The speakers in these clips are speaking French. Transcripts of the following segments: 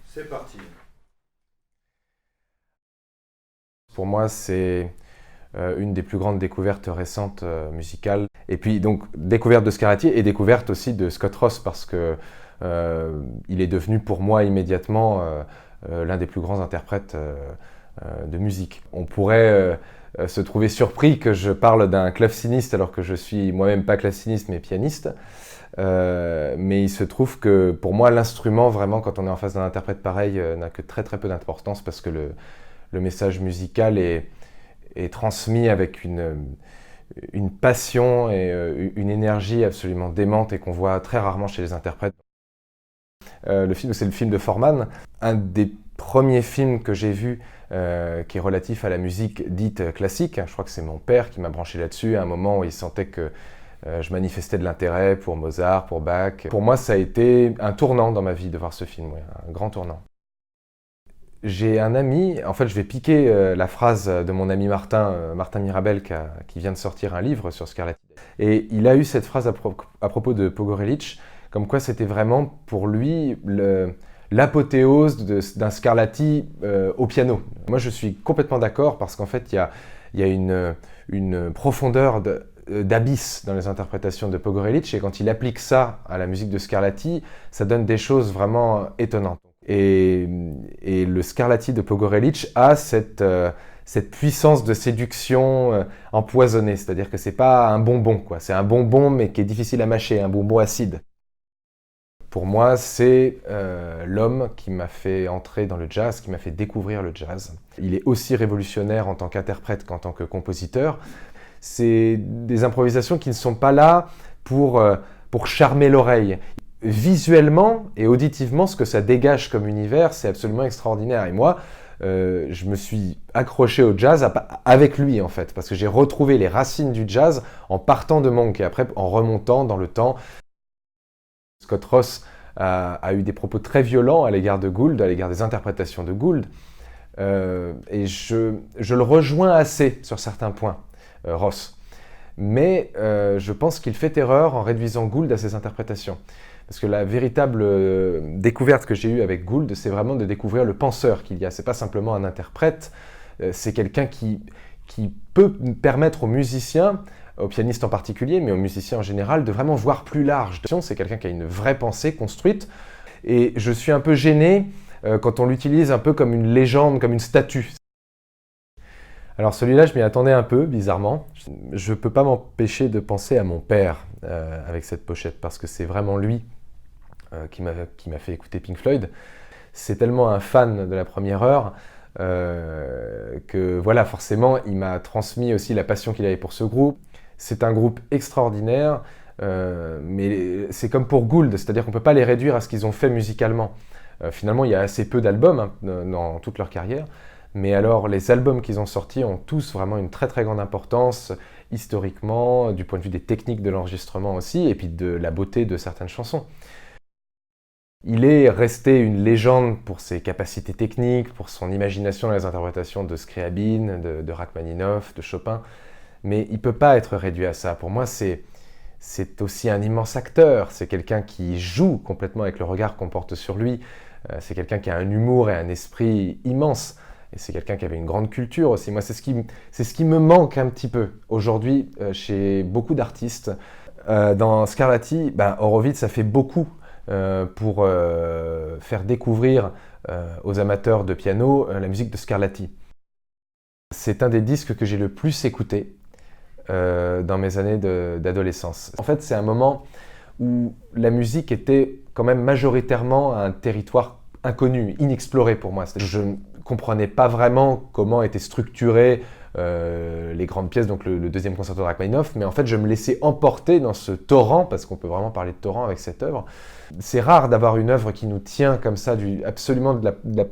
C'est parti. Pour moi, c'est une des plus grandes découvertes récentes musicales. Et puis, donc, découverte de Scarlatti et découverte aussi de Scott Ross, parce que il est devenu pour moi immédiatement l'un des plus grands interprètes de musique. On pourrait se trouver surpris que je parle d'un claveciniste alors que je suis moi-même pas claveciniste mais pianiste. Mais il se trouve que pour moi l'instrument vraiment quand on est en face d'un interprète pareil n'a que très très peu d'importance parce que le message musical est transmis avec une passion et une énergie absolument démente et qu'on voit très rarement chez les interprètes. Le film, c'est le film de Foreman, un des premiers films que j'ai vu qui est relatif à la musique dite classique. Je crois que c'est mon père qui m'a branché là-dessus à un moment où il sentait que je manifestais de l'intérêt pour Mozart, pour Bach. Pour moi, ça a été un tournant dans ma vie de voir ce film, ouais, un grand tournant. J'ai un ami, en fait je vais piquer la phrase de mon ami Martin Mirabel qui vient de sortir un livre sur Scarlatti. Et il a eu cette phrase à propos de Pogorelic, comme quoi c'était vraiment pour lui l'apothéose d'un Scarlatti au piano. Moi je suis complètement d'accord parce qu'en fait il y a une profondeur d'abysse dans les interprétations de Pogorelic et quand il applique ça à la musique de Scarlatti, ça donne des choses vraiment étonnantes. Et le Scarlatti de Pogorelic a cette puissance de séduction empoisonnée, c'est-à-dire que c'est pas un bonbon, quoi. C'est un bonbon mais qui est difficile à mâcher, un bonbon acide. Pour moi, c'est l'homme qui m'a fait entrer dans le jazz, qui m'a fait découvrir le jazz. Il est aussi révolutionnaire en tant qu'interprète qu'en tant que compositeur. C'est des improvisations qui ne sont pas là pour charmer l'oreille. Visuellement et auditivement, ce que ça dégage comme univers, c'est absolument extraordinaire. Et moi, je me suis accroché au jazz avec lui, en fait, parce que j'ai retrouvé les racines du jazz en partant de Monk et après en remontant dans le temps. Scott Ross a eu des propos très violents à l'égard de Gould, à l'égard des interprétations de Gould. Et je le rejoins assez sur certains points, Ross. Mais je pense qu'il fait erreur en réduisant Gould à ses interprétations. Parce que la véritable découverte que j'ai eue avec Gould, c'est vraiment de découvrir le penseur qu'il y a. C'est pas simplement un interprète, c'est quelqu'un qui peut permettre aux musiciens, aux pianistes en particulier, mais aux musiciens en général, de vraiment voir plus large. C'est quelqu'un qui a une vraie pensée construite. Et je suis un peu gêné quand on l'utilise un peu comme une légende, comme une statue. Alors celui-là, je m'y attendais un peu, bizarrement. Je ne peux pas m'empêcher de penser à mon père avec cette pochette, parce que c'est vraiment lui qui m'a fait écouter Pink Floyd. C'est tellement un fan de la première heure que voilà, forcément, il m'a transmis aussi la passion qu'il avait pour ce groupe. C'est un groupe extraordinaire, mais c'est comme pour Gould, c'est-à-dire qu'on ne peut pas les réduire à ce qu'ils ont fait musicalement. Finalement, il y a assez peu d'albums dans toute leur carrière. Mais alors, les albums qu'ils ont sortis ont tous vraiment une très très grande importance, historiquement, du point de vue des techniques de l'enregistrement aussi, et puis de la beauté de certaines chansons. Il est resté une légende pour ses capacités techniques, pour son imagination dans les interprétations de Scriabine, de Rachmaninoff, de Chopin, mais il ne peut pas être réduit à ça. Pour moi, c'est aussi un immense acteur, c'est quelqu'un qui joue complètement avec le regard qu'on porte sur lui, c'est quelqu'un qui a un humour et un esprit immense. Et c'est quelqu'un qui avait une grande culture aussi. Moi, c'est ce qui me manque un petit peu aujourd'hui chez beaucoup d'artistes. Dans Scarlatti, Horowitz a fait beaucoup pour faire découvrir aux amateurs de piano la musique de Scarlatti. C'est un des disques que j'ai le plus écouté dans mes années d'adolescence. En fait, c'est un moment où la musique était quand même majoritairement un territoire inconnu, inexploré pour moi. Je ne comprenais pas vraiment comment étaient structurées les grandes pièces, donc le deuxième concerto de Rachmaninoff, mais en fait je me laissais emporter dans ce torrent, parce qu'on peut vraiment parler de torrent avec cette œuvre. C'est rare d'avoir une œuvre qui nous tient comme ça, absolument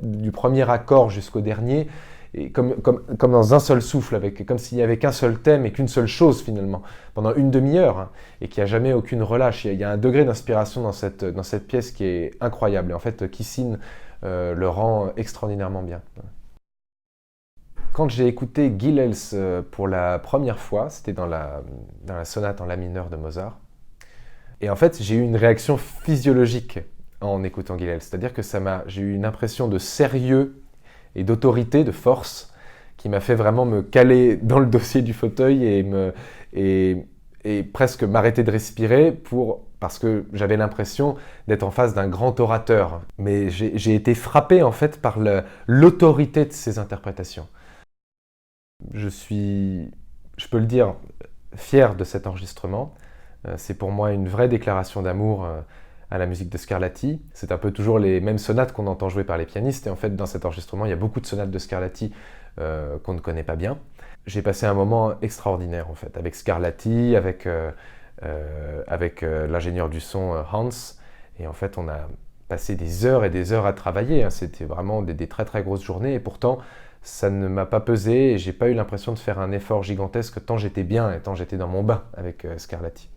du premier accord jusqu'au dernier, et comme dans un seul souffle, comme s'il n'y avait qu'un seul thème et qu'une seule chose finalement, pendant une demi-heure, hein, et qu'il n'y a jamais aucune relâche. Il y a un degré d'inspiration dans cette pièce qui est incroyable, et en fait Kissin le rend extraordinairement bien. Quand j'ai écouté GilEls pour la première fois, c'était dans la sonate en la mineur de Mozart, et en fait j'ai eu une réaction physiologique en écoutant Gilels. C'est-à-dire que j'ai eu une impression de sérieux et d'autorité, de force, qui m'a fait vraiment me caler dans le dossier du fauteuil et presque m'arrêter de respirer parce que j'avais l'impression d'être en face d'un grand orateur. Mais j'ai été frappé en fait par l'autorité de ses interprétations. Je suis, je peux le dire, fier de cet enregistrement. C'est pour moi une vraie déclaration d'amour à la musique de Scarlatti. C'est un peu toujours les mêmes sonates qu'on entend jouer par les pianistes. Et en fait, dans cet enregistrement, il y a beaucoup de sonates de Scarlatti qu'on ne connaît pas bien. J'ai passé un moment extraordinaire en fait, avec Scarlatti, avec l'ingénieur du son Hans. Et en fait, on a passé des heures et des heures à travailler. Hein. C'était vraiment des très très grosses journées. Et pourtant, ça ne m'a pas pesé et j'ai pas eu l'impression de faire un effort gigantesque tant j'étais bien et tant j'étais dans mon bain avec Scarlatti.